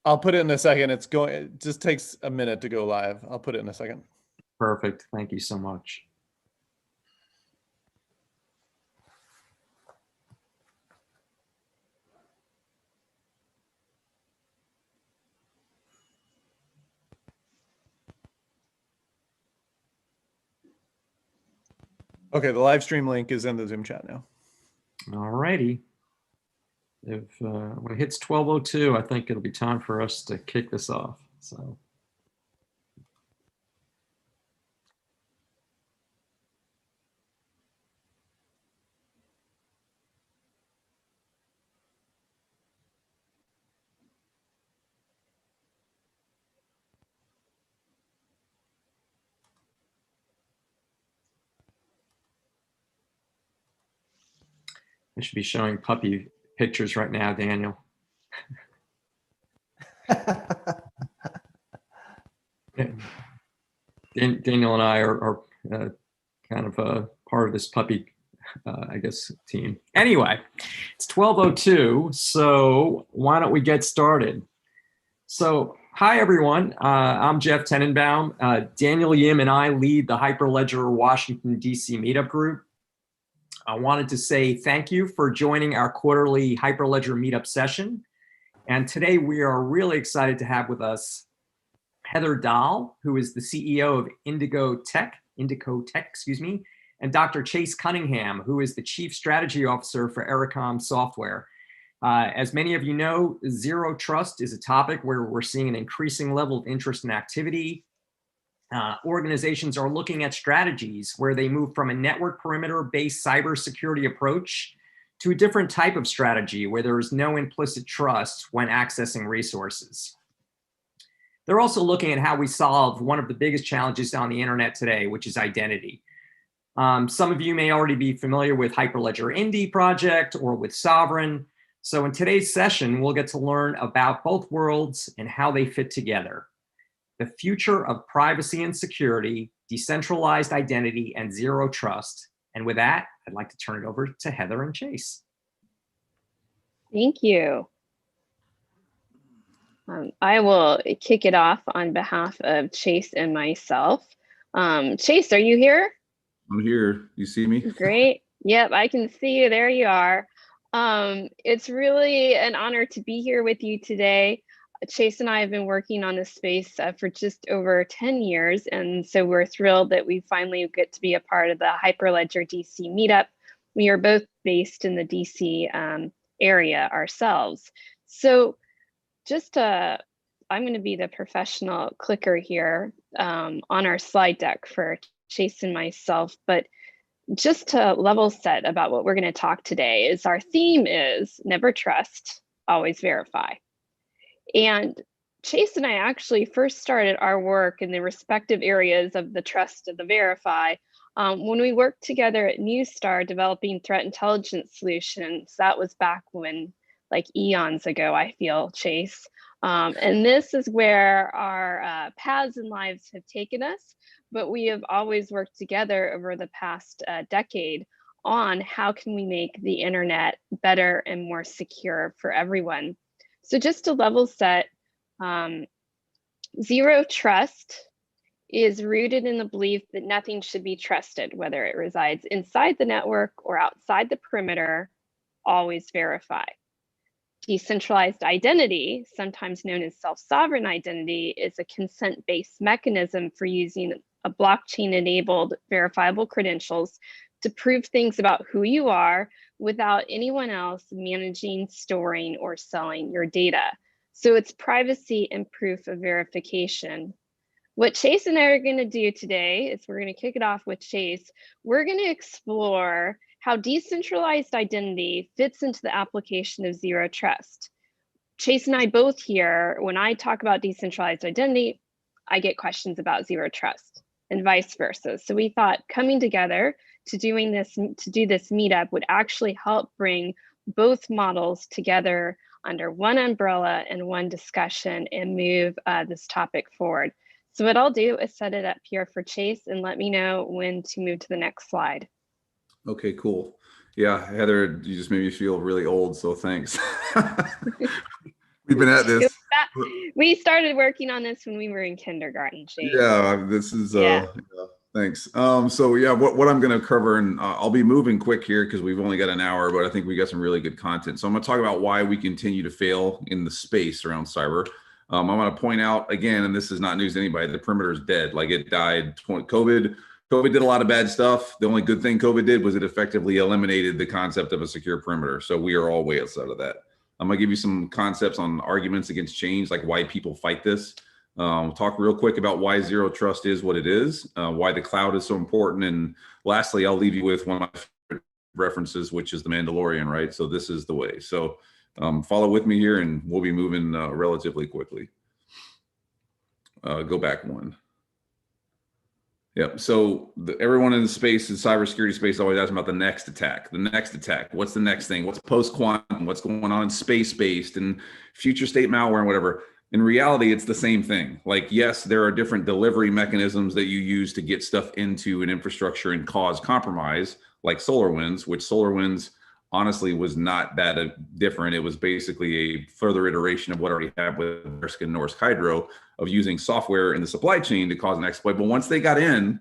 I'll put it in a second. It just takes a minute to go live. I'll put it in a second. Perfect. Thank you so much. Okay, the live stream link is in the Zoom chat now. All righty. If when it hits 12:02, I think it'll be time for us to kick this off. So. I should be showing puppy pictures right now, Daniel. Daniel and I are kind of a part of this puppy, I guess, team. Anyway, it's 12:02, so why don't we get started? So, hi everyone. I'm Jeff Tenenbaum. Daniel Yim and I lead the Hyperledger Washington DC meetup group. I wanted to say thank you for joining our quarterly Hyperledger meetup session. And today we are really excited to have with us Heather Dahl, who is the CEO of Indico.tech, excuse me, and Dr. Chase Cunningham, who is the Chief Strategy Officer for Ericom Software. As many of you know, zero trust is a topic where we're seeing an increasing level of interest and activity. Organizations are looking at strategies where they move from a network perimeter-based cybersecurity approach to a different type of strategy where there is no implicit trust when accessing resources. They're also looking at how we solve one of the biggest challenges on the internet today, which is identity. Some of you may already be familiar with Hyperledger Indy project or with Sovereign. So in today's session, we'll get to learn about both worlds and how they fit together. The future of privacy and security, decentralized identity, and zero trust. And with that, I'd like to turn it over to Heather and Chase. Thank you. I will kick it off on behalf of Chase and myself. Chase, are you here? I'm here. You see me? Great. Yep, I can see you. There you are. It's really an honor to be here with you today. Chase and I have been working on this space for just over 10 years. And so we're thrilled that we finally get to be a part of the Hyperledger DC meetup. We are both based in the DC area ourselves. So just I'm going to be the professional clicker here on our slide deck for Chase and myself. But just to level set about what we're going to talk today is our theme is never trust, always verify. And Chase and I actually first started our work in the respective areas of the trust and the verify when we worked together at Newstar developing threat intelligence solutions. That was back when, like eons ago, I feel, Chase. And this is where our paths and lives have taken us, but we have always worked together over the past decade on how can we make the internet better and more secure for everyone. So just to level set, zero trust is rooted in the belief that nothing should be trusted, whether it resides inside the network or outside the perimeter, always verify. Decentralized identity, sometimes known as self-sovereign identity, is a consent-based mechanism for using a blockchain-enabled verifiable credentials to prove things about who you are without anyone else managing, storing, or selling your data. So it's privacy and proof of verification. What Chase and I are going to do today is we're going to kick it off with Chase. We're going to explore how decentralized identity fits into the application of zero trust. Chase and I both here, when I talk about decentralized identity, I get questions about zero trust and vice versa. So we thought coming together to do this meetup would actually help bring both models together under one umbrella and one discussion and move this topic forward. So what I'll do is set it up here for Chase and let me know when to move to the next slide. Okay, cool. Yeah, Heather, you just made me feel really old, so thanks. We've been at this. It was We started working on this when we were in kindergarten, Chase. Yeah, this is Yeah. thanks. So yeah, what I'm going to cover, and I'll be moving quick here because we've only got an hour, but I think we got some really good content. So I'm going to talk about why we continue to fail in the space around cyber. I'm going to point out again, and this is not news to anybody, the perimeter is dead. Like it died. COVID did a lot of bad stuff. The only good thing COVID did was it effectively eliminated the concept of a secure perimeter. So we are all way outside of that. I'm going to give you some concepts on arguments against change, like why people fight this. Talk real quick about why zero trust is what it is, why the cloud is so important. And lastly, I'll leave you with one of my favorite references, which is The Mandalorian, right? So this is the way. So follow with me here and we'll be moving relatively quickly. Go back one. Yep. So everyone in the space, in cybersecurity space, always asking about the next attack. The next attack. What's the next thing? What's post-quantum? What's going on in space-based and future state malware and whatever? In reality, it's the same thing. Like, yes, there are different delivery mechanisms that you use to get stuff into an infrastructure and cause compromise, like SolarWinds, which SolarWinds honestly was not that different. It was basically a further iteration of what already happened with Ericom and Norsk Hydro of using software in the supply chain to cause an exploit. But once they got in,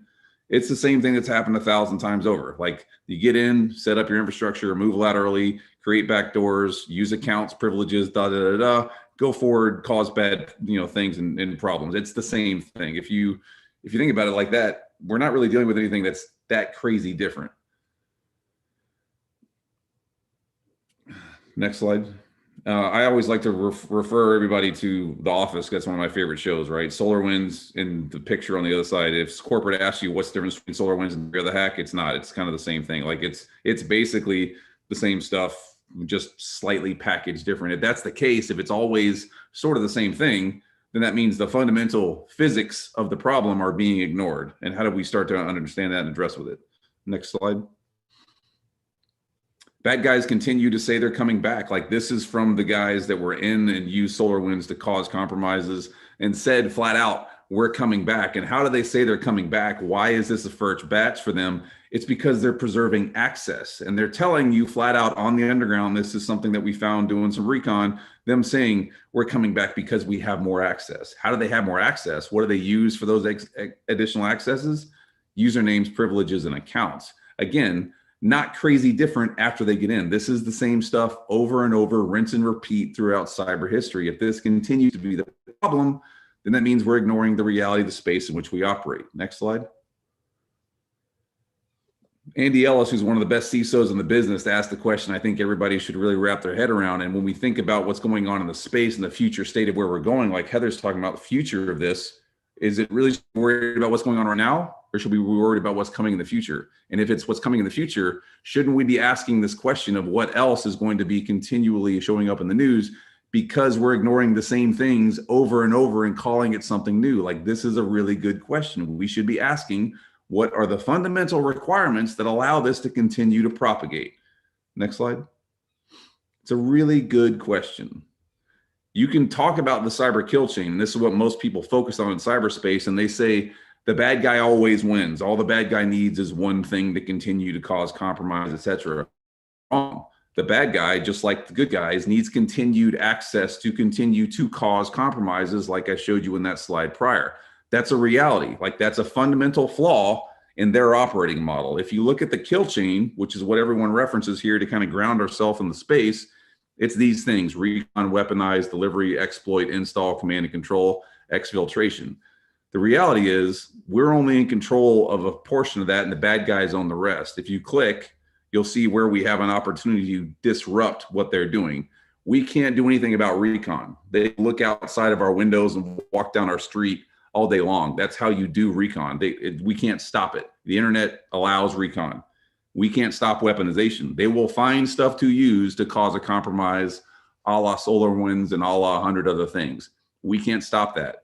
it's the same thing that's happened 1,000 times over. Like you get in, set up your infrastructure, move laterally, create backdoors, use accounts, privileges, go forward, cause bad, things and problems. It's the same thing. If you think about it like that, we're not really dealing with anything that's that crazy different. Next slide. I always like to refer everybody to The Office. That's one of my favorite shows, right? SolarWinds in the picture on the other side. If corporate asks you what's the difference between SolarWinds and the hack, it's not. It's kind of the same thing. Like it's basically the same stuff, just slightly packaged different. If that's the case, if it's always sort of the same thing, then that means the fundamental physics of the problem are being ignored. And how do we start to understand that and address with it? Next slide. Bad guys continue to say they're coming back. Like this is from the guys that were in and used SolarWinds to cause compromises and said flat out, we're coming back. And how do they say they're coming back? Why is this a first batch for them? It's because they're preserving access. And they're telling you flat out on the underground, this is something that we found doing some recon, them saying we're coming back because we have more access. How do they have more access? What do they use for those additional accesses? Usernames, privileges, and accounts. Again, not crazy different after they get in. This is the same stuff over and over, rinse and repeat throughout cyber history. If this continues to be the problem, then that means we're ignoring the reality of the space in which we operate. Next slide. Andy Ellis, who's one of the best CISOs in the business, asked the question I think everybody should really wrap their head around. And when we think about what's going on in the space and the future state of where we're going, like Heather's talking about the future of this, is it really worried about what's going on right now? Or should we be worried about what's coming in the future? And if it's what's coming in the future, shouldn't we be asking this question of what else is going to be continually showing up in the news because we're ignoring the same things over and over and calling it something new? Like this is a really good question. We should be asking, what are the fundamental requirements that allow this to continue to propagate? Next slide. It's a really good question. You can talk about the cyber kill chain, and this is what most people focus on in cyberspace, and they say, the bad guy always wins. All the bad guy needs is one thing to continue to cause compromise, etc. Wrong. The bad guy, just like the good guys, needs continued access to continue to cause compromises, like I showed you in that slide prior. That's a reality. Like that's a fundamental flaw in their operating model. If you look at the kill chain, which is what everyone references here to kind of ground ourselves in the space, it's these things: recon, weaponize, delivery, exploit, install, command and control, exfiltration. The reality is we're only in control of a portion of that and the bad guys own the rest. If you click, you'll see where we have an opportunity to disrupt what they're doing. We can't do anything about recon. They look outside of our windows and walk down our street all day long. That's how you do recon. We can't stop it. The internet allows recon. We can't stop weaponization. They will find stuff to use to cause a compromise, a la SolarWinds and a la 100 other things. We can't stop that.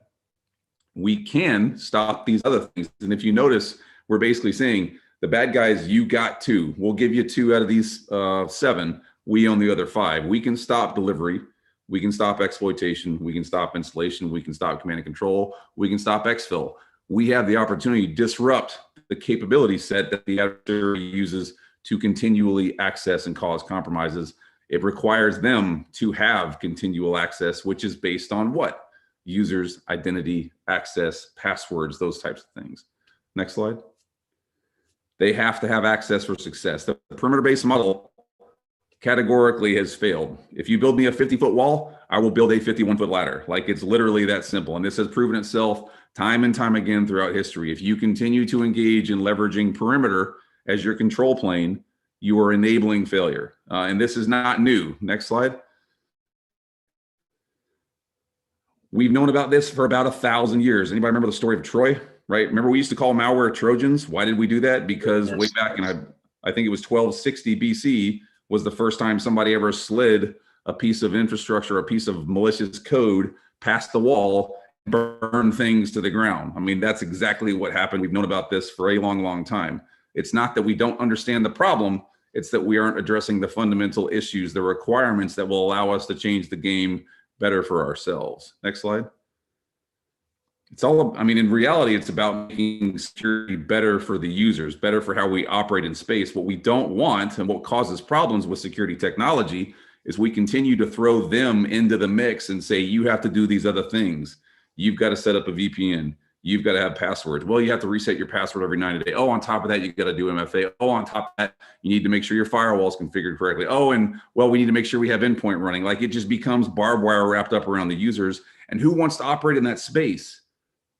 We can stop these other things. And if you notice, we're basically saying the bad guys, you got 2. We'll give you 2 out of these 7. We own the other 5. We can stop delivery. We can stop exploitation. We can stop installation. We can stop command and control. We can stop exfil. We have the opportunity to disrupt the capability set that the adversary uses to continually access and cause compromises. It requires them to have continual access, which is based on what? Users, identity, access, passwords, those types of things. Next slide. They have to have access for success. The perimeter-based model categorically has failed. If you build me a 50-foot wall, I will build a 51-foot ladder. Like, it's literally that simple. And this has proven itself time and time again throughout history. If you continue to engage in leveraging perimeter as your control plane, you are enabling failure. And this is not new. Next slide. We've known about this for about 1,000 years. Anybody remember the story of Troy, right? Remember we used to call malware Trojans? Why did we do that? Because way back in, I think it was 1260 BC was the first time somebody ever slid a piece of infrastructure, a piece of malicious code past the wall, burn things to the ground. I mean, that's exactly what happened. We've known about this for a long, long time. It's not that we don't understand the problem. It's that we aren't addressing the fundamental issues, the requirements that will allow us to change the game better for ourselves. Next slide. It's all, I mean, in reality, it's about making security better for the users, better for how we operate in space. What we don't want and what causes problems with security technology is we continue to throw them into the mix and say, you have to do these other things. You've got to set up a VPN. You've got to have passwords. Well, you have to reset your password every 90 days. Oh, on top of that, you got to do MFA. Oh, on top of that, you need to make sure your firewall is configured correctly. Oh, and well, we need to make sure we have endpoint running. Like, it just becomes barbed wire wrapped up around the users. And who wants to operate in that space?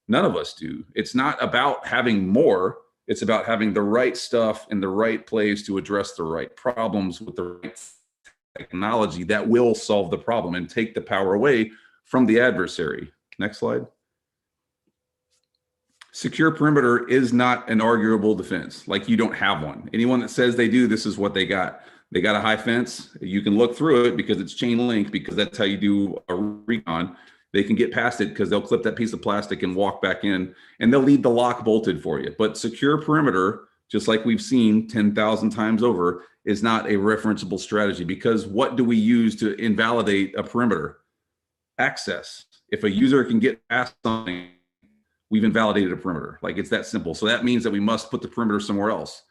None of us do. It's not about having more. It's about having the right stuff in the right place to address the right problems with the right technology that will solve the problem and take the power away from the adversary. Next slide. Secure perimeter is not an arguable defense. Like, you don't have one. Anyone that says they do, this is what they got. They got a high fence. You can look through it because it's chain link, because that's how you do a recon. They can get past it because they'll clip that piece of plastic and walk back in, and they'll leave the lock bolted for you. But secure perimeter, just like we've seen 10,000 times over, is not a referenceable strategy, because what do we use to invalidate a perimeter? Access. If a user can get past something, we've invalidated a perimeter. Like, it's that simple. So that means that we must put the perimeter somewhere else.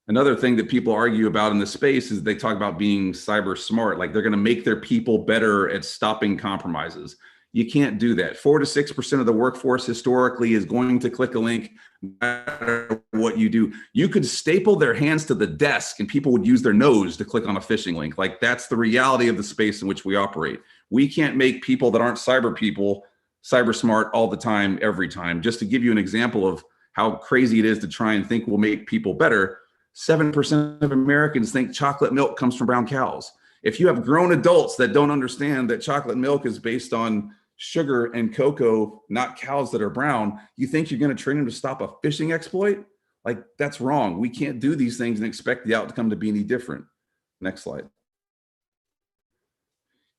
Another thing that people argue about in this space is they talk about being cyber smart. Like, they're going to make their people better at stopping compromises. You can't do that. 4 to 6% of the workforce historically is going to click a link no matter what you do. You could staple their hands to the desk and people would use their nose to click on a phishing link. Like, that's the reality of the space in which we operate. We can't make people that aren't cyber people cyber smart all the time, every time. Just to give you an example of how crazy it is to try and think we'll make people better, 7% of Americans think chocolate milk comes from brown cows. If you have grown adults that don't understand that chocolate milk is based on sugar and cocoa, not cows that are brown, you think you're going to train them to stop a phishing exploit? Like, that's wrong. We can't do these things and expect the outcome to be any different. Next slide.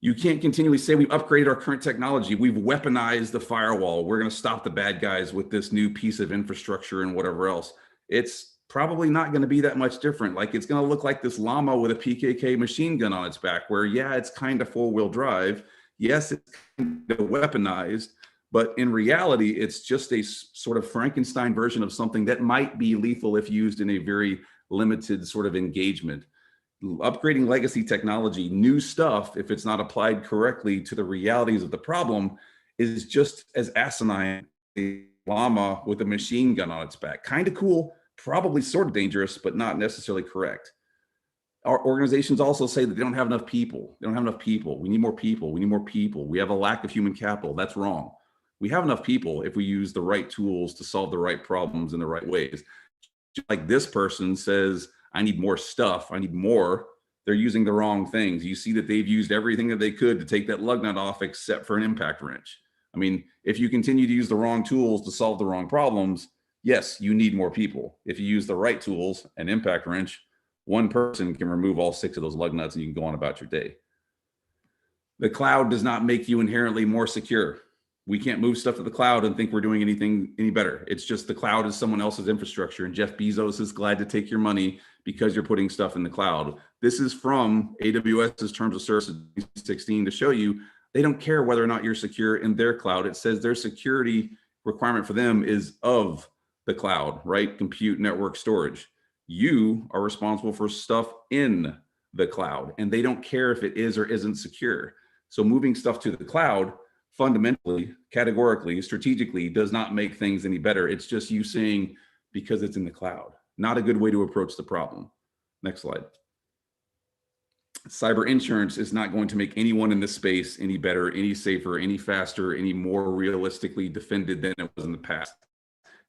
You can't continually say we've upgraded our current technology. We've weaponized the firewall. We're going to stop the bad guys with this new piece of infrastructure and whatever else. It's probably not going to be that much different. Like, it's going to look like this llama with a PKK machine gun on its back, where, yeah, it's kind of 4-wheel drive. Yes, it's kind of weaponized, but in reality, it's just a sort of Frankenstein version of something that might be lethal if used in a very limited sort of engagement. Upgrading legacy technology, new stuff, if it's not applied correctly to the realities of the problem, is just as asinine as a llama with a machine gun on its back. Kind of cool, probably sort of dangerous, but not necessarily correct. Our organizations also say that they don't have enough people. They don't have enough people. We need more people. We need more people. We have a lack of human capital. That's wrong. We have enough people if we use the right tools to solve the right problems in the right ways. Just like this person says, I need more stuff. I need more. They're using the wrong things. You see that they've used everything that they could to take that lug nut off except for an impact wrench. I mean, if you continue to use the wrong tools to solve the wrong problems, yes, you need more people. If you use the right tools, an impact wrench, one person can remove all 6 of those lug nuts and you can go on about your day. The cloud does not make you inherently more secure. We can't move stuff to the cloud and think we're doing anything any better. It's just the cloud is someone else's infrastructure, and Jeff Bezos is glad to take your money because you're putting stuff in the cloud. This is from AWS's Terms of Service 16 to show you they don't care whether or not you're secure in their cloud. It says their security requirement for them is of the cloud, right? Compute, network, storage. You are responsible for stuff in the cloud, and they don't care if it is or isn't secure. So moving stuff to the cloud fundamentally, categorically, strategically does not make things any better. It's just you saying because it's in the cloud. Not a good way to approach the problem. Next slide. Cyber insurance is not going to make anyone in this space any better, any safer, any faster, any more realistically defended than it was in the past.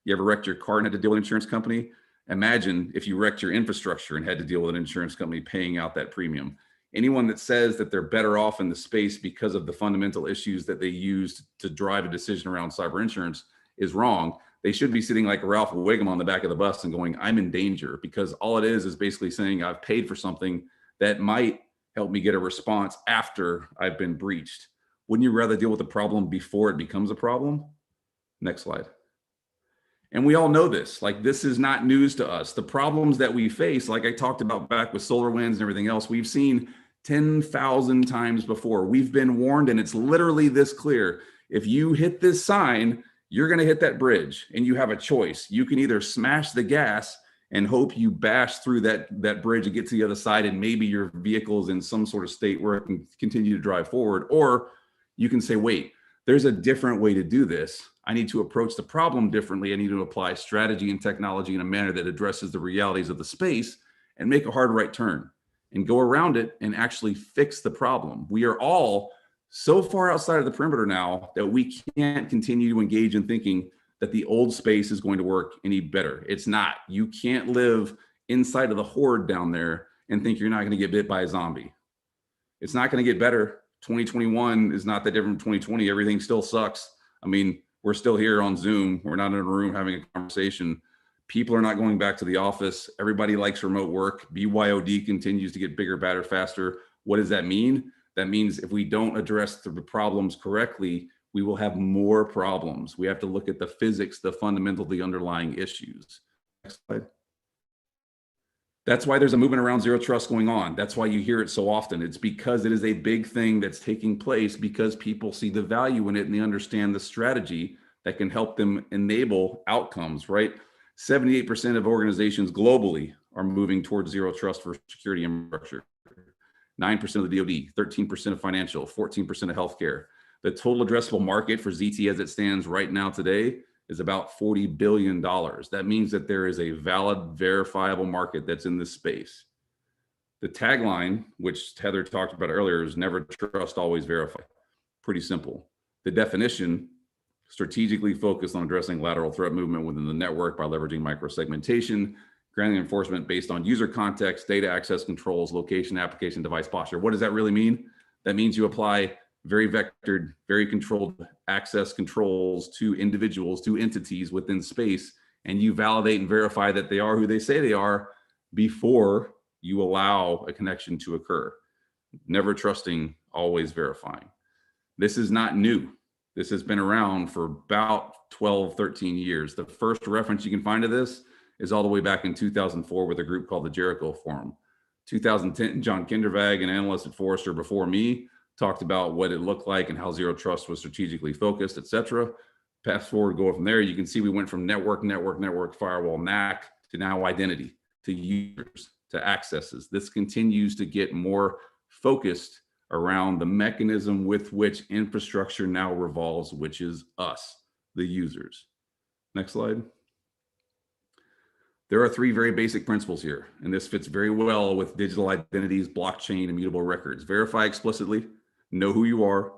You ever wrecked your car and had to deal with an insurance company? Imagine if you wrecked your infrastructure and had to deal with an insurance company paying out that premium. Anyone that says that they're better off in the space because of the fundamental issues that they used to drive a decision around cyber insurance is wrong. They should be sitting like Ralph Wiggum on the back of the bus and going, I'm in danger, because all it is basically saying I've paid for something that might help me get a response after I've been breached. Wouldn't you rather deal with the problem before it becomes a problem? Next slide. And we all know this, like this is not news to us. The problems that we face, like I talked about back with SolarWinds and everything else, we've seen 10,000 times before. We've been warned, and it's literally this clear. If you hit this sign, you're going to hit that bridge, and you have a choice. You can either smash the gas and hope you bash through that bridge and get to the other side, and maybe your vehicle is in some sort of state where it can continue to drive forward, or you can say, wait, there's a different way to do this. I need to approach the problem differently. I need to apply strategy and technology in a manner that addresses the realities of the space and make a hard right turn and go around it and actually fix the problem. We are all so far outside of the perimeter now that we can't continue to engage in thinking that the old space is going to work any better. It's not. You can't live inside of the horde down there and think you're not going to get bit by a zombie. It's not going to get better. 2021 is not that different from 2020. Everything still sucks. I mean, we're still here on Zoom. We're not in a room having a conversation. People are not going back to the office. Everybody likes remote work. BYOD continues to get bigger, better, faster. What does that mean? That means if we don't address the problems correctly, we will have more problems. We have to look at the physics, the fundamental, the underlying issues. Next slide. That's why there's a movement around zero trust going on. That's why you hear it so often. It's because it is a big thing that's taking place because people see the value in it and they understand the strategy that can help them enable outcomes, right? 78% of organizations globally are moving towards zero trust for security infrastructure. 9% of the DoD, 13% of financial, 14% of healthcare. The total addressable market for ZT as it stands right now today is about $40 billion. That means that there is a valid, verifiable market that's in this space. The tagline, which Heather talked about earlier, is never trust, always verify. Pretty simple. The definition, strategically focused on addressing lateral threat movement within the network by leveraging microsegmentation, granting enforcement based on user context, data access controls, location, application, device posture. What does that really mean? That means you apply very vectored, very controlled access controls to individuals, to entities within space, and you validate and verify that they are who they say they are before you allow a connection to occur. Never trusting, always verifying. This is not new. This has been around for about 12, 13 years. The first reference you can find to this is all the way back in 2004 with a group called the Jericho Forum. 2010, John Kindervag, an analyst at Forrester before me, talked about what it looked like and how zero trust was strategically focused, et cetera. Fast forward, go from there, you can see we went from network, firewall, NAC, to now identity, to users, to accesses. This continues to get more focused around the mechanism with which infrastructure now revolves, which is us, the users. Next slide. There are three very basic principles here, and this fits very well with digital identities, blockchain, immutable records. Verify explicitly, know who you are,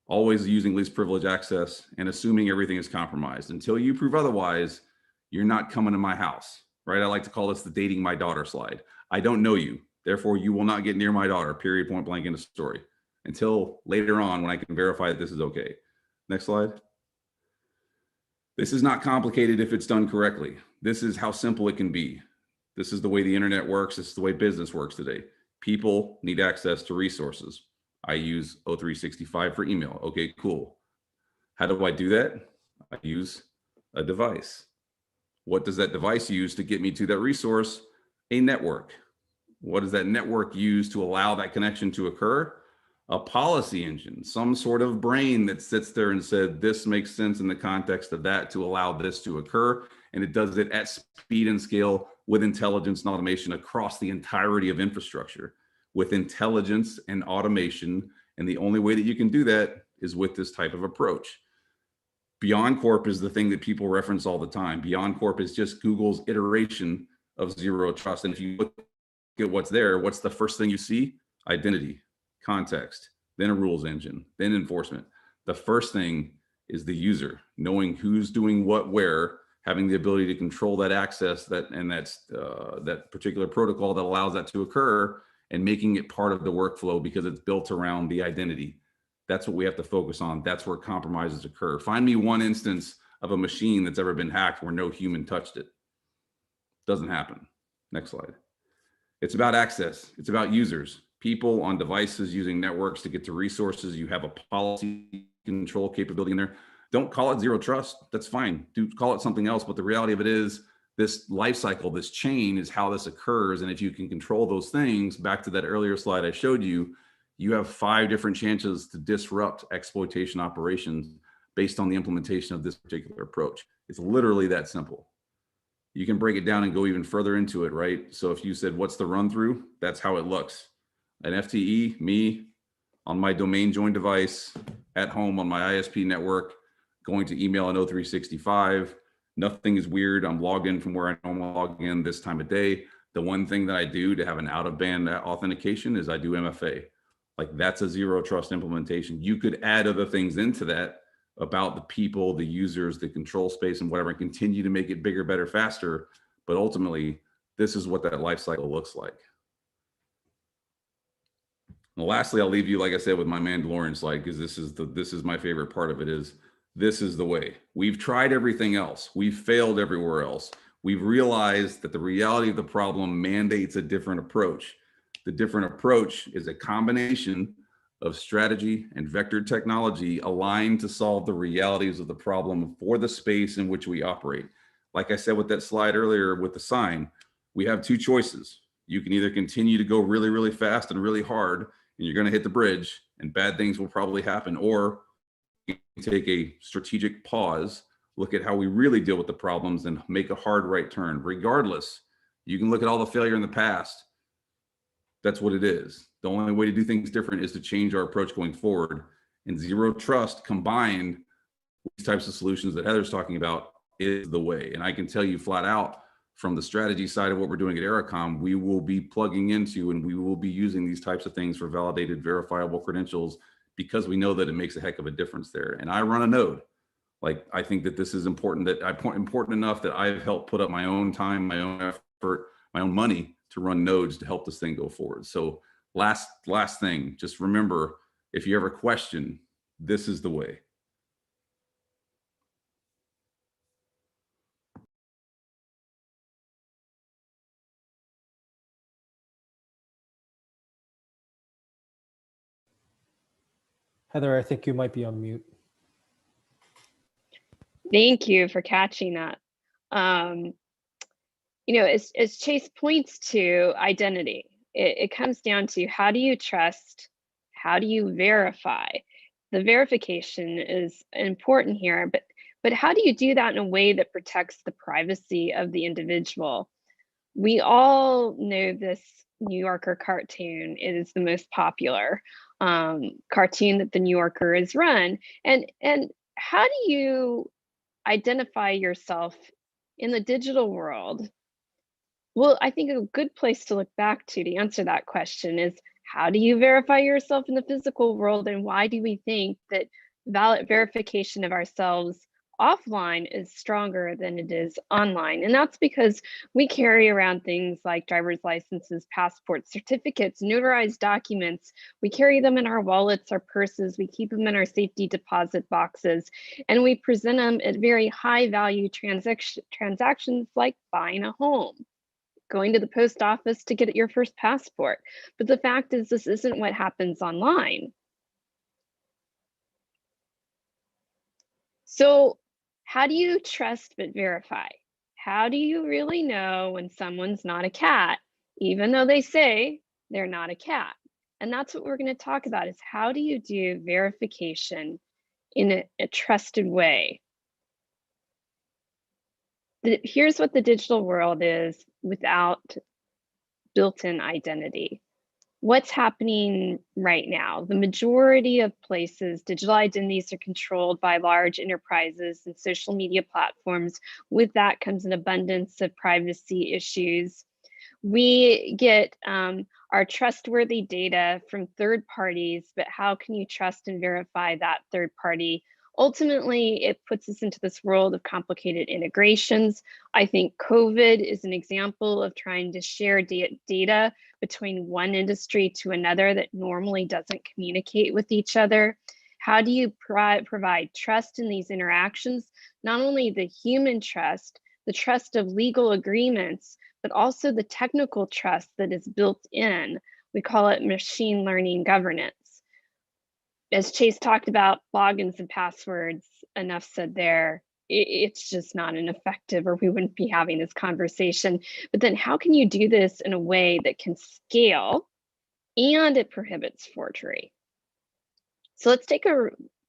always using least privilege access, and assuming everything is compromised. Until you prove otherwise, you're not coming to my house, right? I like to call this the dating my daughter slide. I don't know you, therefore you will not get near my daughter, period, point blank in the story, until later on when I can verify that this is okay. Next slide. This is not complicated if it's done correctly. This is how simple it can be. This is the way the internet works. This is the way business works today. People need access to resources. I use O365 for email. Okay, cool. How do I do that? I use a device. What does that device use to get me to that resource? A network. What does that network use to allow that connection to occur? A policy engine, some sort of brain that sits there and said, this makes sense in the context of that to allow this to occur. And it does it at speed and scale with intelligence and automation across the entirety of infrastructure. with intelligence and automation. And the only way that you can do that is with this type of approach. Beyond Corp is the thing that people reference all the time. Beyond Corp is just Google's iteration of zero trust. And if you look at what's there, what's the first thing you see? Identity, context, then a rules engine, then enforcement. The first thing is the user, knowing who's doing what, where, having the ability to control that access, that particular protocol that allows that to occur, and making it part of the workflow because it's built around the identity. That's what we have to focus on. That's where compromises occur. Find me one instance of a machine that's ever been hacked where no human touched it. Doesn't happen. Next slide. It's about access. It's about users, people on devices using networks to get to resources. You have a policy control capability in there. Don't call it zero trust. That's fine. Do call it something else. But the reality of it is this life cycle, this chain is how this occurs. And if you can control those things, back to that earlier slide I showed you, you have 5 different chances to disrupt exploitation operations based on the implementation of this particular approach. It's literally that simple. You can break it down and go even further into it, right? So if you said, what's the run through? That's how it looks. An FTE, me, on my domain joined device, at home on my ISP network, going to email an O365. Nothing is weird. I'm logged in from where I normally log in this time of day. The one thing that I do to have an out of band authentication is I do MFA. Like that's a zero trust implementation. You could add other things into that about the people, the users, the control space and whatever, and continue to make it bigger, better, faster. But ultimately, this is what that life cycle looks like. And lastly, I'll leave you, like I said, with my Mandalorian slide, because this is my favorite part of it is, this is the way. We've tried everything else. We've failed everywhere else. We've realized that the reality of the problem mandates a different approach. The different approach is a combination of strategy and vector technology aligned to solve the realities of the problem for the space in which we operate. Like I said with that slide earlier with the sign, we have 2 choices. You can either continue to go really, really fast and really hard, and you're going to hit the bridge and bad things will probably happen, or you can take a strategic pause, look at how we really deal with the problems and make a hard right turn. Regardless, you can look at all the failure in the past. That's what it is. The only way to do things different is to change our approach going forward. And zero trust combined with these types of solutions that Heather's talking about is the way. And I can tell you flat out from the strategy side of what we're doing at Ericom, we will be plugging into and we will be using these types of things for validated, verifiable credentials because we know that it makes a heck of a difference there. And I run a node. Like, I think that this is important, important enough that I've helped put up my own time, my own effort, my own money to run nodes to help this thing go forward. So last thing, just remember, if you ever question, this is the way. Heather, I think you might be on mute. Thank you for catching that. You know, as Chase points to identity, it comes down to how do you trust, how do you verify? The verification is important here, but how do you do that in a way that protects the privacy of the individual? We all know this New Yorker cartoon. It is the most popular cartoon that the New Yorker has run. And how do you identify yourself in the digital world? Well, I think a good place to look back to answer that question is, how do you verify yourself in the physical world, and why do we think that valid verification of ourselves offline is stronger than it is online? And that's because we carry around things like driver's licenses, passports, certificates, notarized documents. We carry them in our wallets, our purses, we keep them in our safety deposit boxes, and we present them at very high value transactions like buying a home, going to the post office to get your first passport. But the fact is, this isn't what happens online. So how do you trust but verify? How do you really know when someone's not a cat, even though they say they're not a cat? And that's what we're going to talk about, is how do you do verification in a trusted way? Here's what the digital world is without built-in identity. what's happening right now? The majority of places, digital identities are controlled by large enterprises and social media platforms. With that comes an abundance of privacy issues. We get our trustworthy data from third parties, but how can you trust and verify that third party? Ultimately, it puts us into this world of complicated integrations. I think COVID is an example of trying to share data between one industry to another that normally doesn't communicate with each other. How do you provide trust in these interactions? Not only the human trust, the trust of legal agreements, but also the technical trust that is built in. We call it machine learning governance. As Chase talked about logins and passwords, enough said there. It's just not an effective, or we wouldn't be having this conversation. But then how can you do this in a way that can scale and it prohibits forgery? So let's take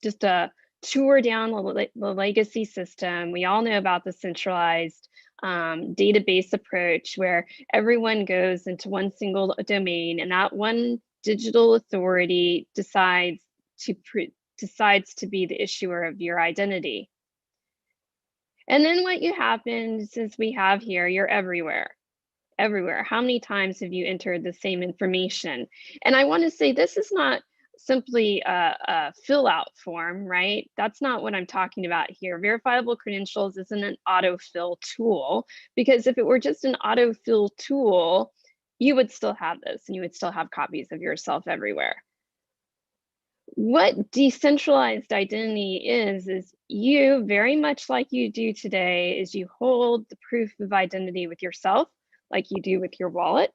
just a tour down the legacy system. We all know about the centralized database approach where everyone goes into one single domain, and that one digital authority decides to be the issuer of your identity. And then what you happens is we have here, you're everywhere. How many times have you entered the same information? And I want to say this is not simply a fill out form, right? That's not what I'm talking about here. Verifiable credentials isn't an autofill tool, because if it were just an autofill tool, you would still have this and you would still have copies of yourself everywhere. What decentralized identity is you, very much like you do today, is you hold the proof of identity with yourself, like you do with your wallet,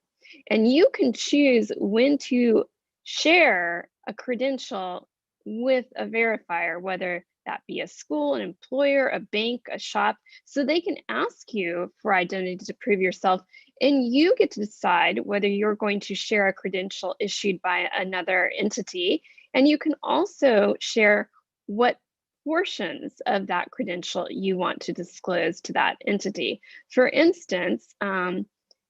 and you can choose when to share a credential with a verifier, whether that be a school, an employer, a bank, a shop, so they can ask you for identity to prove yourself, and you get to decide whether you're going to share a credential issued by another entity. And you can also share what portions of that credential you want to disclose to that entity. For instance, in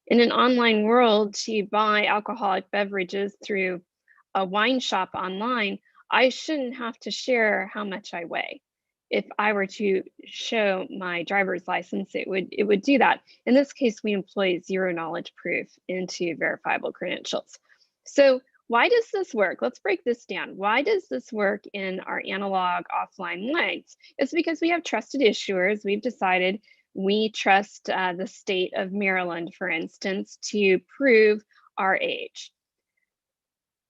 an online world, to buy alcoholic beverages through a wine shop online, I shouldn't have to share how much I weigh. If I were to show my driver's license, it would do that. In this case, we employ zero knowledge proof into verifiable credentials. So why does this work? Let's break this down. Why does this work in our analog offline legs? It's because we have trusted issuers. We've decided we trust the state of Maryland, for instance, to prove our age.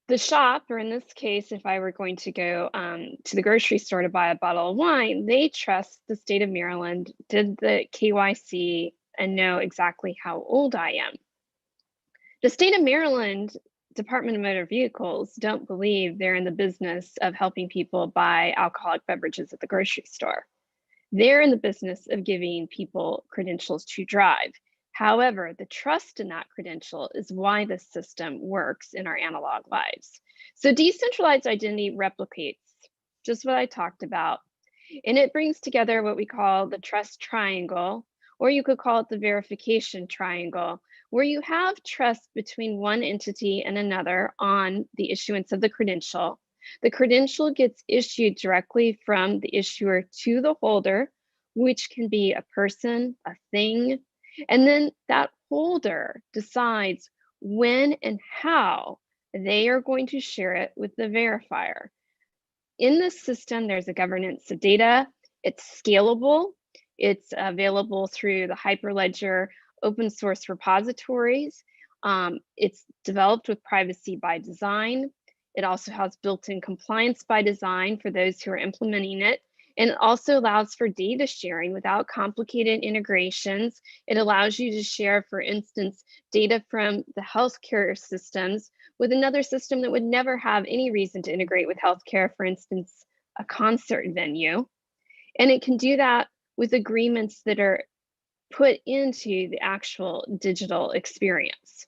The shop, or in this case, if I were going to go to the grocery store to buy a bottle of wine, they trust the state of Maryland, did the KYC, and know exactly how old I am. The state of Maryland Department of Motor Vehicles don't believe they're in the business of helping people buy alcoholic beverages at the grocery store. They're in the business of giving people credentials to drive. However, the trust in that credential is why this system works in our analog lives. So decentralized identity replicates just what I talked about, and it brings together what we call the trust triangle, or you could call it the verification triangle, where you have trust between one entity and another on the issuance of the credential. The credential gets issued directly from the issuer to the holder, which can be a person, a thing, and then that holder decides when and how they are going to share it with the verifier. In this system, there's a governance of data. It's scalable. It's available through the Hyperledger open source repositories. It's developed with privacy by design. It also has built-in compliance by design for those who are implementing it. And it also allows for data sharing without complicated integrations. It allows you to share, for instance, data from the healthcare systems with another system that would never have any reason to integrate with healthcare, for instance, a concert venue. And it can do that with agreements that are put into the actual digital experience.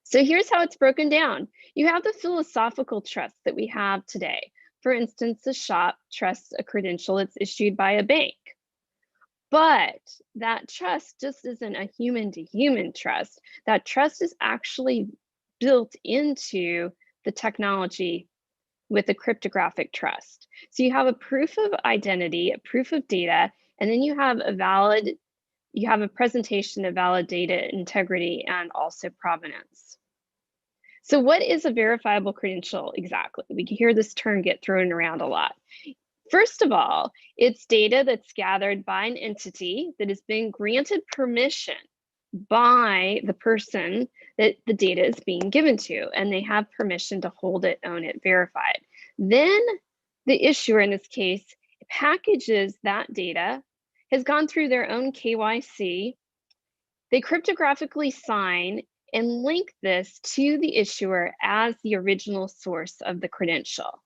So here's how it's broken down. You have the philosophical trust that we have today. For instance, a shop trusts a credential that's issued by a bank. But that trust just isn't a human-to-human trust. That trust is actually built into the technology with a cryptographic trust. So you have a proof of identity, a proof of data, and then you have a presentation of valid data integrity and also provenance. So what is a verifiable credential exactly? We can hear this term get thrown around a lot. First of all, it's data that's gathered by an entity that has been granted permission by the person that the data is being given to, and they have permission to hold it, own it, verify it. Then the issuer, in this case, packages that data, has gone through their own KYC, they cryptographically sign and link this to the issuer as the original source of the credential.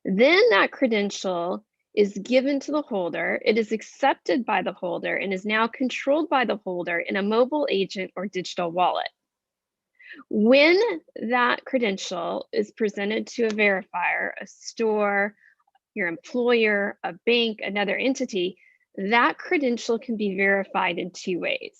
Then that credential is given to the holder, it is accepted by the holder, and is now controlled by the holder in a mobile agent or digital wallet. When that credential is presented to a verifier, a store, your employer, a bank, another entity, that credential can be verified in two ways.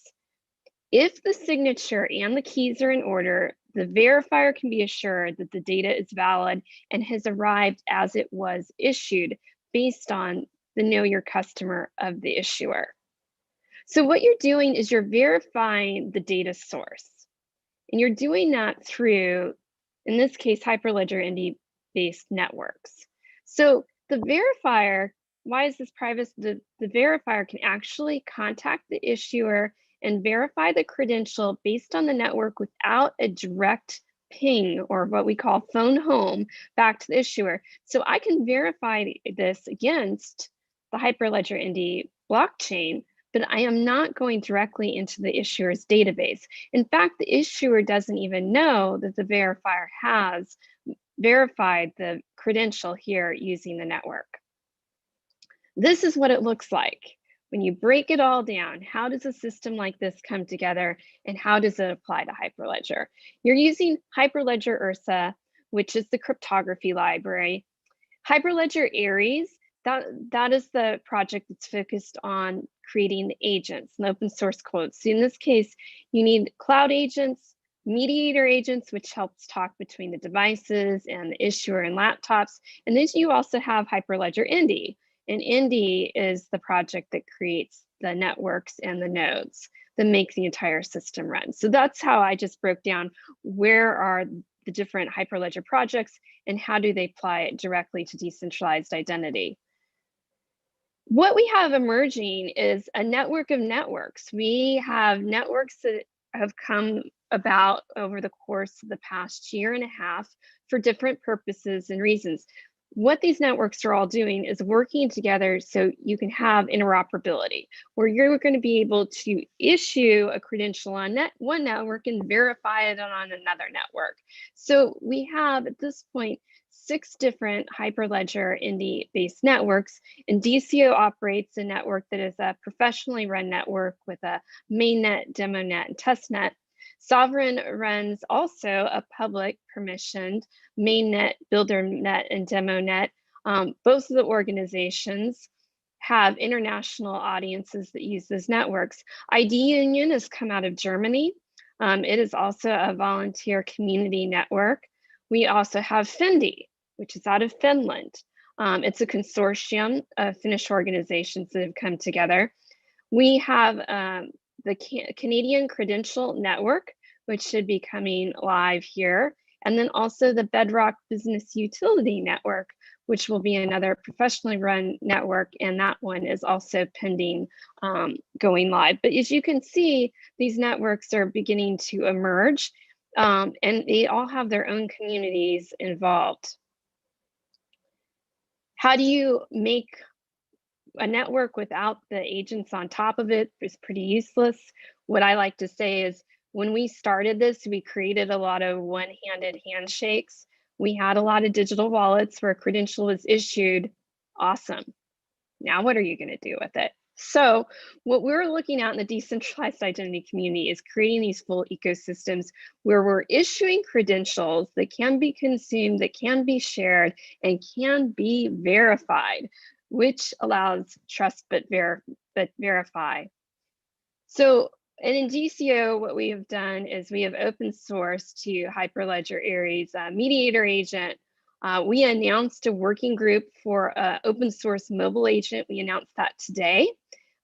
If the signature and the keys are in order, the verifier can be assured that the data is valid and has arrived as it was issued based on the know your customer of the issuer. So what you're doing is you're verifying the data source. And you're doing that through, in this case, Hyperledger Indy based networks. So the verifier, why is this private? The verifier can actually contact the issuer and verify the credential based on the network without a direct ping, or what we call phone home, back to the issuer. So I can verify this against the Hyperledger Indy blockchain, but I am not going directly into the issuer's database. In fact, the issuer doesn't even know that the verifier has verified the credential here using the network. This is what it looks like. When you break it all down, how does a system like this come together and how does it apply to Hyperledger? You're using Hyperledger Ursa, which is the cryptography library. Hyperledger Aries, that is the project that's focused on creating the agents and open source code. So in this case, you need cloud agents, mediator agents, which helps talk between the devices and the issuer and laptops. And then you also have Hyperledger Indy. And Indy is the project that creates the networks and the nodes that make the entire system run. So that's how I just broke down where are the different Hyperledger projects and how do they apply it directly to decentralized identity. What we have emerging is a network of networks. We have networks that have come about over the course of the past year and a half for different purposes and reasons. What these networks are all doing is working together so you can have interoperability, where you're going to be able to issue a credential on one network and verify it on another network. So we have at this point 6 different Hyperledger Indy based networks, and DCO operates a network that is a professionally run network with a mainnet, demonet, and testnet. Sovereign runs also a public permissioned mainnet, buildernet, and demonet. Both of the organizations have international audiences that use those networks. ID Union has come out of Germany. It is also a volunteer community network. We also have Fendi, which is out of Finland. It's a consortium of Finnish organizations that have come together. We have the Canadian Credential Network, which should be coming live here. And then also the Bedrock Business Utility Network, which will be another professionally run network. And that one is also pending going live. But as you can see, these networks are beginning to emerge and they all have their own communities involved. How do you make a network without the agents on top of it? Is pretty useless. What I like to say is when we started this, we created a lot of one-handed handshakes. We had a lot of digital wallets where a credential was issued. Awesome. Now what are you going to do with it? So what we're looking at in the decentralized identity community is creating these full ecosystems where we're issuing credentials that can be consumed, that can be shared, and can be verified, which allows trust but verify. So And in DCO, what we have done is we have open sourced to Hyperledger Aries mediator agent. We announced a working group for open source mobile agent. We announced that today.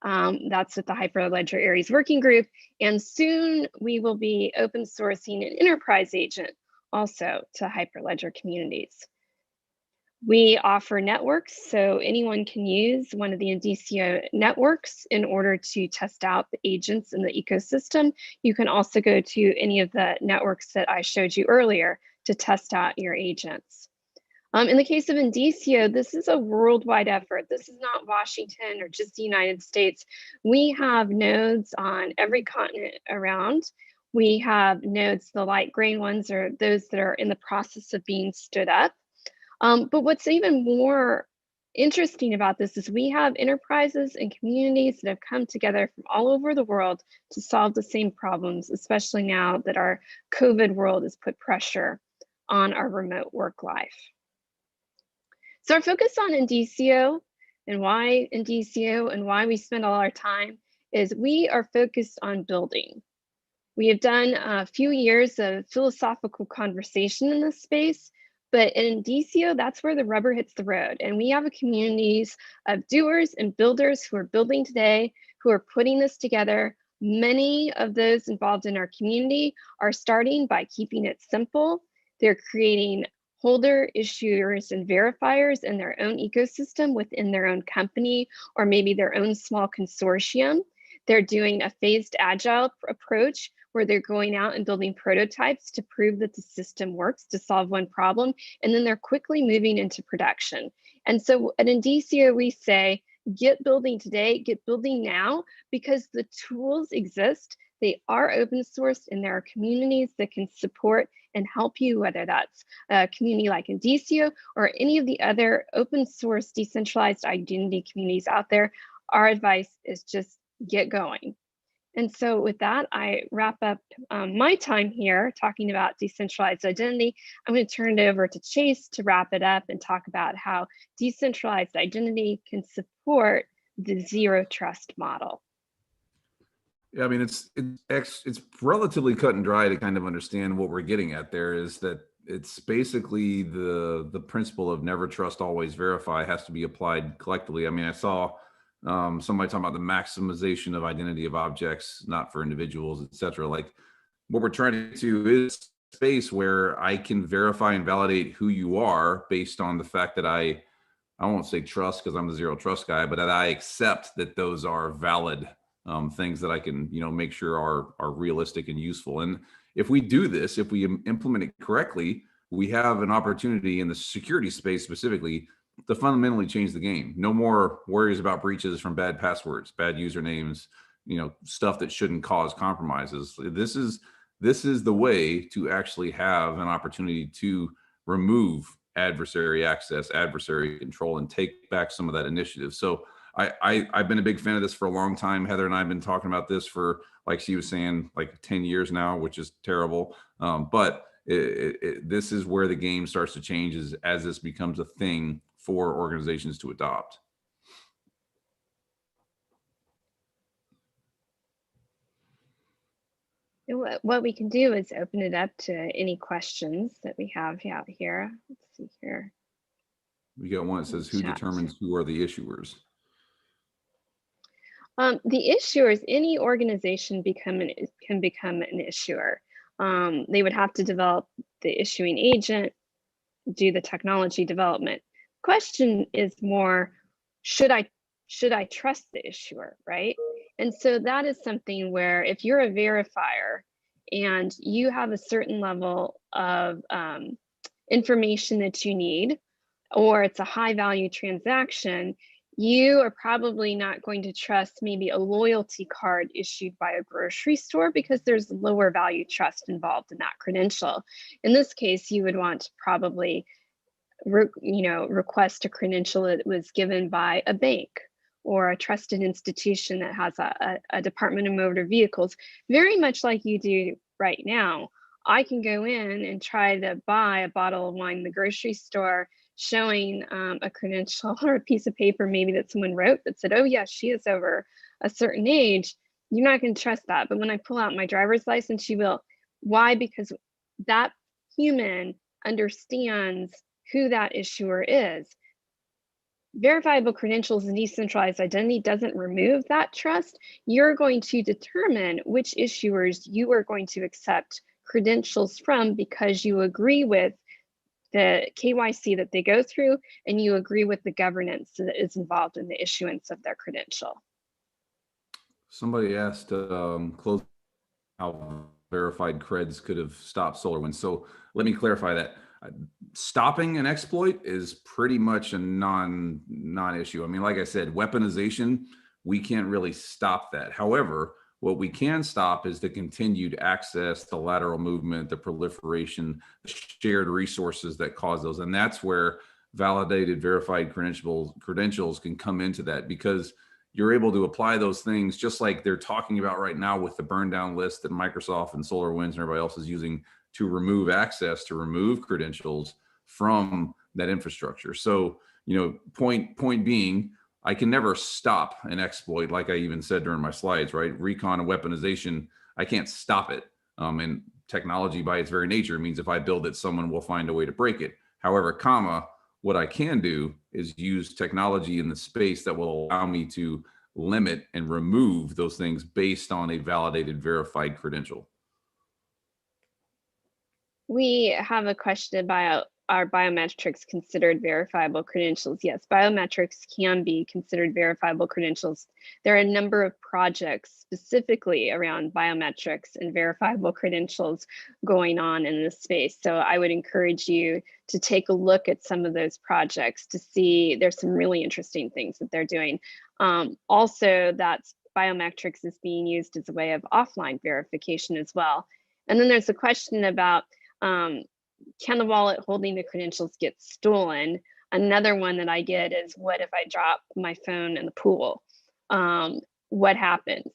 That's with the Hyperledger Aries working group. And soon we will be open sourcing an enterprise agent also to Hyperledger communities. We offer networks, so anyone can use one of the Indicio networks in order to test out the agents in the ecosystem. You can also go to any of the networks that I showed you earlier to test out your agents. In the case of Indicio, this is a worldwide effort. This is not Washington or just the United States. We have nodes on every continent around. We have nodes, the light gray ones are those that are in the process of being stood up. But what's even more interesting about this is we have enterprises and communities that have come together from all over the world to solve the same problems, especially now that our COVID world has put pressure on our remote work life. So our focus on Indicio and why Indicio and why we spend all our time is we are focused on building. We have done a few years of philosophical conversation in this space, but in Indicio, that's where the rubber hits the road. And we have a communities of doers and builders who are building today, who are putting this together. Many of those involved in our community are starting by keeping it simple. They're creating holder, issuers, and verifiers in their own ecosystem within their own company, or maybe their own small consortium. They're doing a phased agile approach where they're going out and building prototypes to prove that the system works to solve one problem, and then they're quickly moving into production. And so at Indicio, we say, get building today, get building now, because the tools exist. They are open sourced, and there are communities that can support and help you, whether that's a community like Indicio or any of the other open source decentralized identity communities out there. Our advice is just get going. And so with that, I wrap up my time here talking about decentralized identity. I'm going to turn it over to Chase to wrap it up and talk about how decentralized identity can support the zero trust model. Yeah, I mean, it's relatively cut and dry to kind of understand what we're getting at there, is that it's basically the principle of never trust, always verify has to be applied collectively. I mean, I saw somebody talking about the maximization of identity of objects, not for individuals, et cetera. Like, what we're trying to do is space where I can verify and validate who you are based on the fact that I won't say trust because I'm the zero trust guy, but that I accept that those are valid things that I can, make sure are realistic and useful. And if we do this, if we implement it correctly, we have an opportunity in the security space specifically to fundamentally change the game. No more worries about breaches from bad passwords, bad usernames, stuff that shouldn't cause compromises. This is the way to actually have an opportunity to remove adversary access, adversary control, and take back some of that initiative. So I've been a big fan of this for a long time. Heather and I have been talking about this for, like she was saying, like 10 years now, which is terrible. But this is where the game starts to change as this becomes a thing for organizations to adopt. What we can do is open it up to any questions that we have out here. Let's see here. We got one that says, who determines who are the issuers? The issuers, any organization can become an issuer. They would have to develop the issuing agent, do the technology development. Question is more, should I trust the issuer, right? And so that is something where if you're a verifier and you have a certain level of information that you need, or it's a high value transaction, you are probably not going to trust maybe a loyalty card issued by a grocery store because there's lower value trust involved in that credential. In this case, you would want to probably request a credential that was given by a bank or a trusted institution that has a Department of Motor Vehicles, very much like you do right now. I can go in and try to buy a bottle of wine in the grocery store showing a credential or a piece of paper maybe that someone wrote that said, oh yeah, she is over a certain age. You're not going to trust that. But when I pull out my driver's license, you will. Why? Because that human understands who that issuer is. Verifiable credentials and decentralized identity doesn't remove that trust. You're going to determine which issuers you are going to accept credentials from because you agree with the KYC that they go through and you agree with the governance that is involved in the issuance of their credential. Somebody asked close how verified creds could have stopped SolarWinds. So let me clarify that. Stopping an exploit is pretty much a non-issue. I mean, like I said, weaponization, we can't really stop that. However, what we can stop is the continued access, the lateral movement, the proliferation, the shared resources that cause those. And that's where validated, verified credentials can come into that, because you're able to apply those things just like they're talking about right now with the burn down list that Microsoft and SolarWinds and everybody else is using to remove access, to remove credentials from that infrastructure. So, you know, point being, I can never stop an exploit, like I even said during my slides, right? Recon and weaponization, I can't stop it. And technology by its very nature means if I build it, someone will find a way to break it. However, what I can do is use technology in the space that will allow me to limit and remove those things based on a validated, verified credential. We have a question about are biometrics considered verifiable credentials? Yes, biometrics can be considered verifiable credentials. There are a number of projects specifically around biometrics and verifiable credentials going on in this space. So I would encourage you to take a look at some of those projects to see there's some really interesting things that they're doing. Also, that's biometrics is being used as a way of offline verification as well. And then there's a question about can the wallet holding the credentials get stolen? Another one that I get is, what if I drop my phone in the pool? What happens?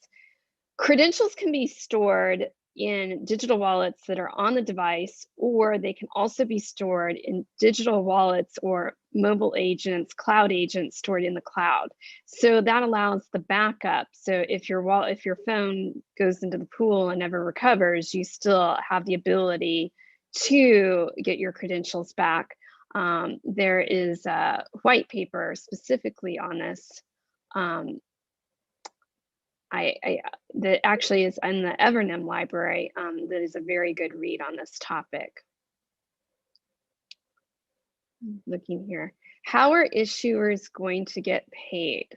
Credentials can be stored in digital wallets that are on the device, or they can also be stored in digital wallets or mobile agents, cloud agents stored in the cloud. So that allows the backup. So if your phone goes into the pool and never recovers, you still have the ability to get your credentials back. There is a white paper specifically on this. That actually is in the Evernym library. That is a very good read on this topic. Looking here, how are issuers going to get paid?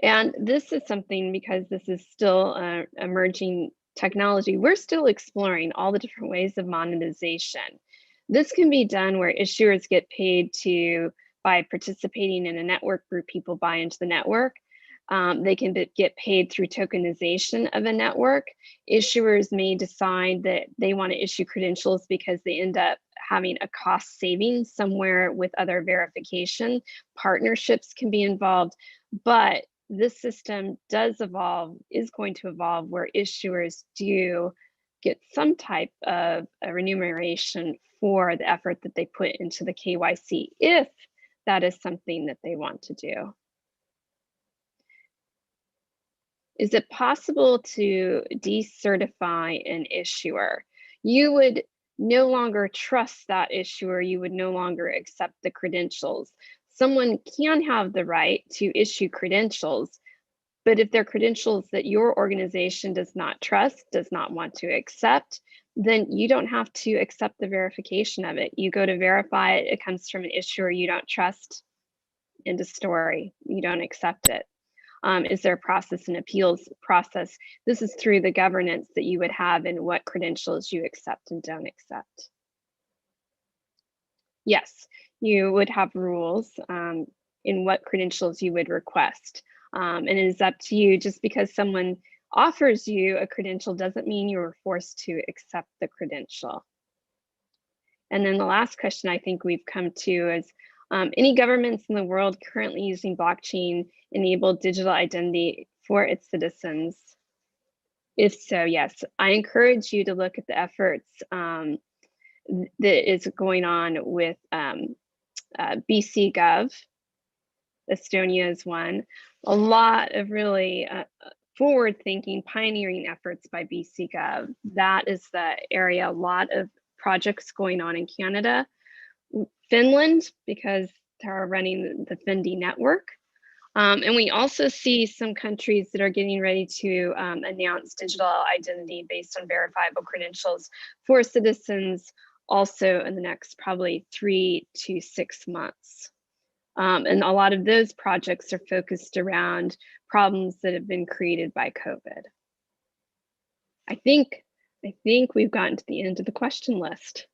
And this is something, because this is still emerging technology, we're still exploring all the different ways of monetization. This can be done where issuers get paid by participating in a network where people buy into the network. They can get paid through tokenization of a network. Issuers may decide that they want to issue credentials because they end up having a cost saving somewhere with other verification. Partnerships can be involved, but this system is going to evolve where issuers do get some type of a remuneration for the effort that they put into the KYC, if that is something that they want to do. Is it possible to decertify an issuer? You would no longer trust that issuer. You would no longer accept the credentials. Someone can have the right to issue credentials, but if they're credentials that your organization does not trust, does not want to accept, then you don't have to accept the verification of it. You go to verify it, it comes from an issuer you don't trust, end of story, you don't accept it. Is there a process, an appeals process? This is through the governance that you would have in what credentials you accept and don't accept. Yes, you would have rules in what credentials you would request. And it is up to you. Just because someone offers you a credential doesn't mean you were forced to accept the credential. And then the last question I think we've come to is, any governments in the world currently using blockchain-enabled digital identity for its citizens? If so, yes. I encourage you to look at the efforts that is going on with BC Gov. Estonia is one. A lot of really forward-thinking, pioneering efforts by BC Gov. That is the area, a lot of projects going on in Canada. Finland, because they're running the Findy network. And we also see some countries that are getting ready to announce digital identity based on verifiable credentials for citizens also in the next probably 3 to 6 months. And a lot of those projects are focused around problems that have been created by COVID. I think we've gotten to the end of the question list.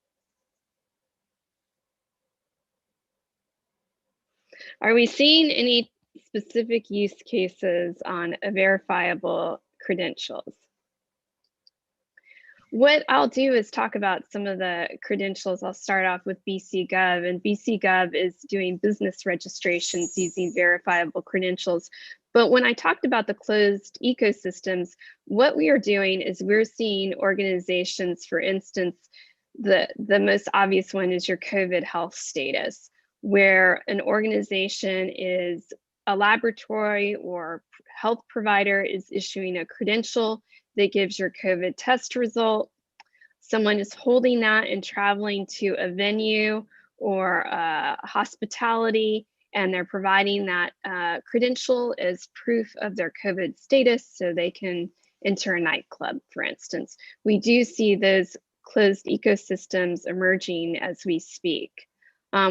Are we seeing any specific use cases on verifiable credentials? What I'll do is talk about some of the credentials. I'll start off with BC Gov, and BC Gov is doing business registrations using verifiable credentials. But when I talked about the closed ecosystems, what we are doing is we're seeing organizations, for instance, the most obvious one is your COVID health status, where an organization is a laboratory or health provider is issuing a credential that gives your COVID test result. Someone is holding that and traveling to a venue or hospitality, and they're providing that credential as proof of their COVID status so they can enter a nightclub, for instance. We do see those closed ecosystems emerging as we speak.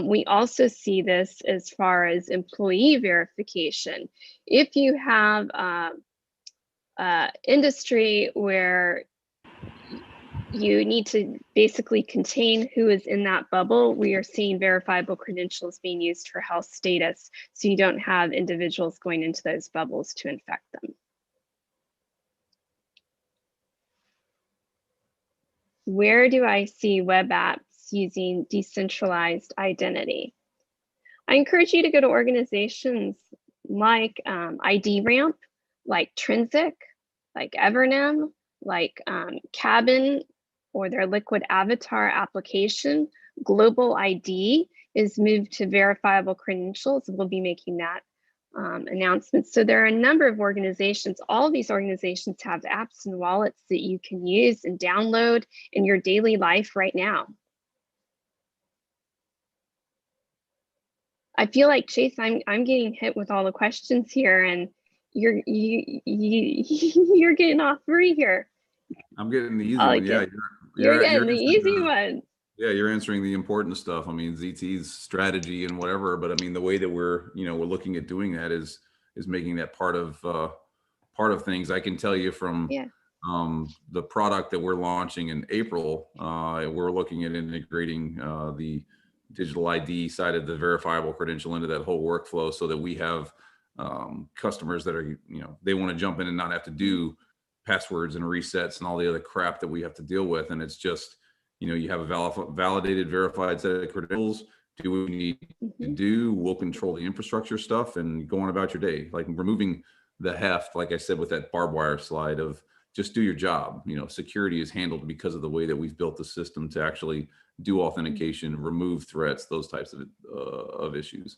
We also see this as far as employee verification. If you have industry where you need to basically contain who is in that bubble, we are seeing verifiable credentials being used for health status, so you don't have individuals going into those bubbles to infect them. Where do I see web apps using decentralized identity? I encourage you to go to organizations like IDRamp, like Trinsic, like Evernym, like Cabin, or their Liquid Avatar application. Global ID is moved to verifiable credentials. We'll be making that announcement. So there are a number of organizations. All of these organizations have apps and wallets that you can use and download in your daily life right now. I feel like, Chase, I'm getting hit with all the questions here, and you're getting off free here. I'm getting the easy one. Yeah, you're getting the easy one. Yeah, you're answering the important stuff. I mean, ZT's strategy and whatever, but I mean, the way that we're looking at doing that is making that part of things. I can tell you from the product that we're launching in April, we're looking at integrating the digital ID side of the verifiable credential into that whole workflow, so that we have customers that are, they want to jump in and not have to do passwords and resets and all the other crap that we have to deal with. And it's just, you have a validated, verified set of credentials, do what you need to do, we'll control the infrastructure stuff and go on about your day. Like removing the heft, like I said, with that barbed wire slide of just do your job. Security is handled because of the way that we've built the system to actually do authentication, remove threats, those types of issues.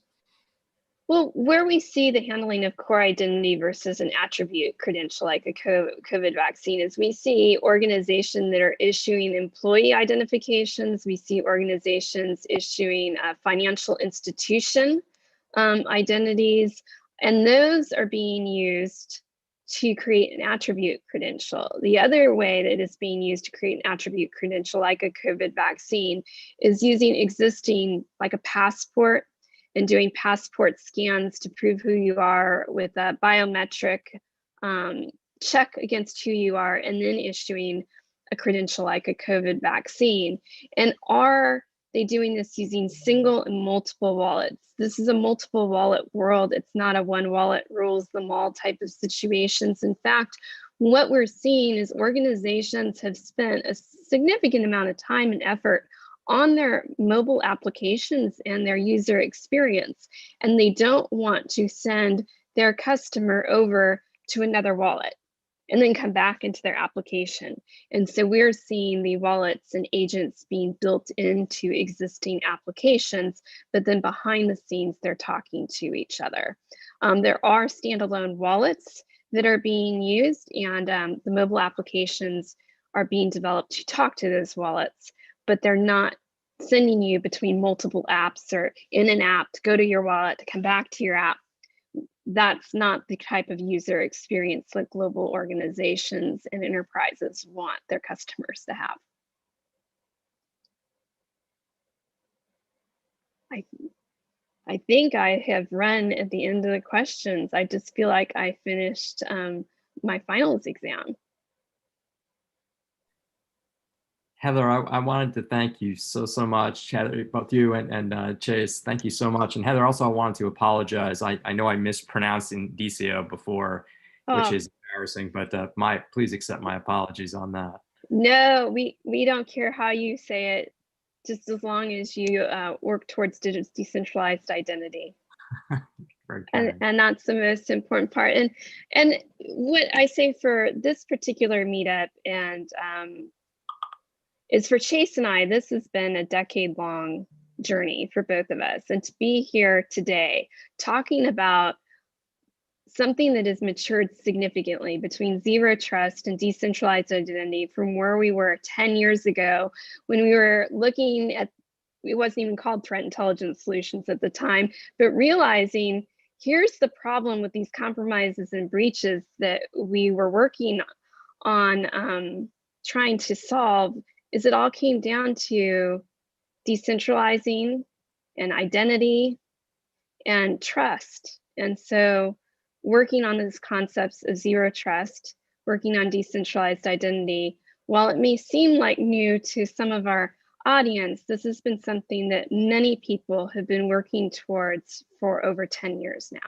Well, where we see the handling of core identity versus an attribute credential like a COVID vaccine is we see organizations that are issuing employee identifications. We see organizations issuing financial institution identities, and those are being used to create an attribute credential. The other way that is being used to create an attribute credential like a COVID vaccine is using existing, like a passport, and doing passport scans to prove who you are with a biometric check against who you are, and then issuing a credential like a COVID vaccine. And are they doing this using single and multiple wallets? This is a multiple wallet world. It's not a one wallet rules them all type of situations. In fact, what we're seeing is organizations have spent a significant amount of time and effort on their mobile applications and their user experience, and they don't want to send their customer over to another wallet and then come back into their application. And so we're seeing the wallets and agents being built into existing applications, but then behind the scenes, they're talking to each other. There are standalone wallets that are being used, and the mobile applications are being developed to talk to those wallets, but they're not sending you between multiple apps or in an app to go to your wallet to come back to your app. That's not the type of user experience that global organizations and enterprises want their customers to have. I think I have run at the end of the questions. I just feel like I finished my finals exam. Heather, I wanted to thank you so much, Heather, both you and Chase. Thank you so much. And Heather, also I wanted to apologize. I know I mispronounced Indico before, which is embarrassing, but please accept my apologies on that. No, we don't care how you say it, just as long as you work towards decentralized identity. And that's the most important part. And what I say for this particular meetup, and is for Chase and I, this has been a decade-long journey for both of us. And to be here today talking about something that has matured significantly between zero trust and decentralized identity from where we were 10 years ago when we were looking at, it wasn't even called threat intelligence solutions at the time, but realizing here's the problem with these compromises and breaches that we were working on trying to solve, is it all came down to decentralizing and identity and trust. And so working on these concepts of zero trust, working on decentralized identity, while it may seem like new to some of our audience, this has been something that many people have been working towards for over 10 years now.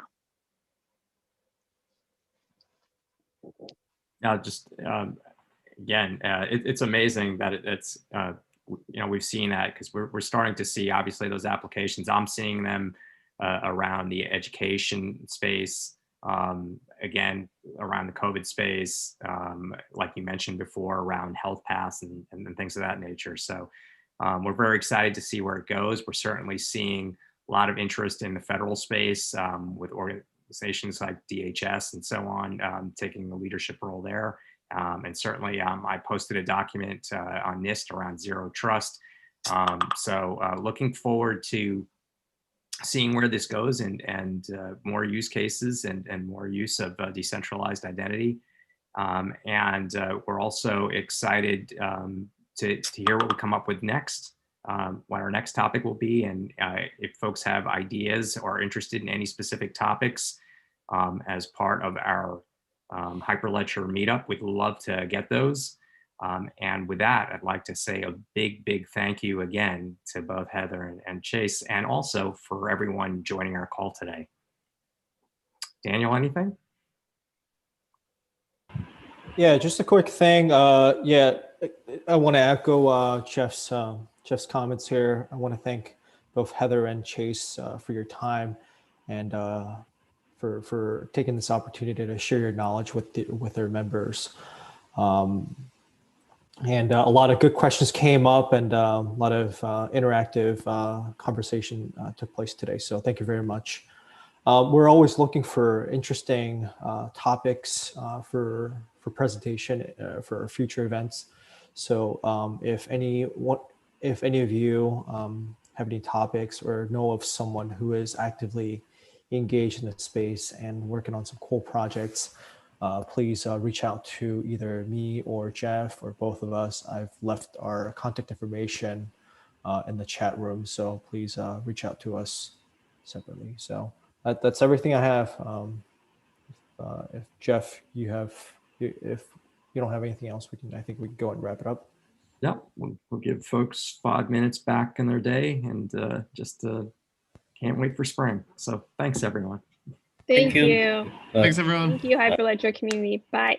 Again, it's amazing that it's we've seen that, because we're starting to see obviously those applications. I'm seeing them around the education space, again around the COVID space, like you mentioned before, around Health Pass and things of that nature. So we're very excited to see where it goes. We're certainly seeing a lot of interest in the federal space with organizations like DHS and so on taking the leadership role there. And certainly I posted a document on NIST around zero trust. So looking forward to seeing where this goes and more use cases and more use of decentralized identity. And we're also excited to hear what we come up with next, what our next topic will be. And if folks have ideas or are interested in any specific topics as part of our Hyperledger meetup, we'd love to get those. And with that, I'd like to say a big thank you again to both Heather and Chase, and also for everyone joining our call today. Daniel, anything? Yeah, just a quick thing. Yeah, I want to echo Jeff's comments here. I want to thank both Heather and Chase for your time and for taking this opportunity to share your knowledge with their members. And a lot of good questions came up, and a lot of interactive conversation took place today. So thank you very much. We're always looking for interesting topics for presentation for future events. So if any of you have any topics or know of someone who is actively engaged in the space and working on some cool projects, please reach out to either me or Jeff or both of us. I've left our contact information in the chat room, so please reach out to us separately. So that's everything I have. If Jeff, if you don't have anything else, I think we can go and wrap it up. Yeah, we'll give folks 5 minutes back in their day, and just can't wait for spring. So thanks, everyone. Thank you. Thanks, everyone. Thank you, Hyperledger community. Bye.